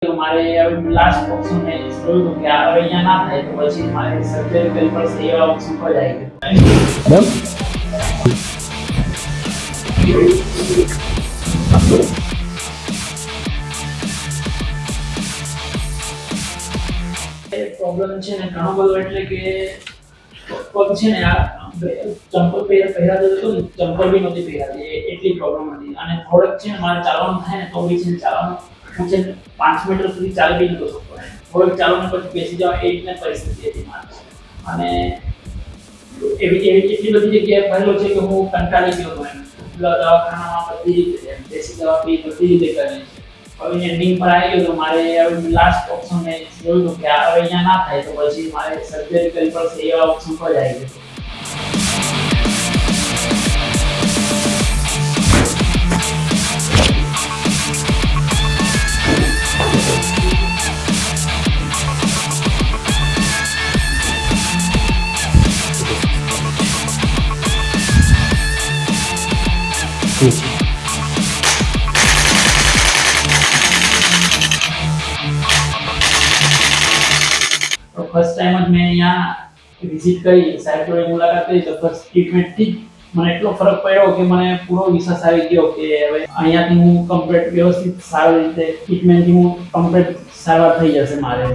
મારે last option મેં જોયું કે આ હવે અહીંયા ના થાય તો પછી મારે સર્જરી કરવી પડશે એવા ઓપ્શન પર આવી ગયો. પ્રોબ્લેમ છે ને ઘણો બધો એટલે કે પગ છે ને આ ચંપલ પહેરાતો હતો ને ચંપલ બી નહોતી પહેરાતી એટલી પ્રોબ્લેમ હતી અને થોડક છે ને મારે ચાલવાનું થાય ને તો બી છે ચાલવાનું હું છે 5 મીટર સુધી ચાલી બી નતો શકતો થોડક ચાલવાનું પછી બેસી જવા એ રીતની પરિસ્થિતિ હતી મારી અને એવી એટલી બધી જગ્યાએ ફરેલો છે કે હું કંટાળી ગયો હતો દવાખાનામાં બધી રીતે બેસી જવા બી બધી રીતે કરી હવે એન્ડિંગ પર આવી ગયો તો મારે લાસ્ટ ઓપ્શન મેં જોયું કે આ હવે અહીંયા ના થાય તો પછી મારે સર્જરી કરવી પડશે એવા ઓપ્શન પર આવી ગયો. ફર્સ્ટ ટાઈમ જ મેં અહીંયા વિઝિટ કરી સાહેબ જોડે મુલાકાત કરી તો ફર્સ્ટ ટ્રીટમેન્ટથી મને એટલો ફરક પડ્યો કે મને પૂરો વિશ્વાસ આવી ગયો કે હવે અહીંયાથી હું કમ્પ્લીટ વ્યવસ્થિત સારી રીતે ટ્રીટમેન્ટથી હું કમ્પ્લીટ સારવાર થઈ જશે મારે.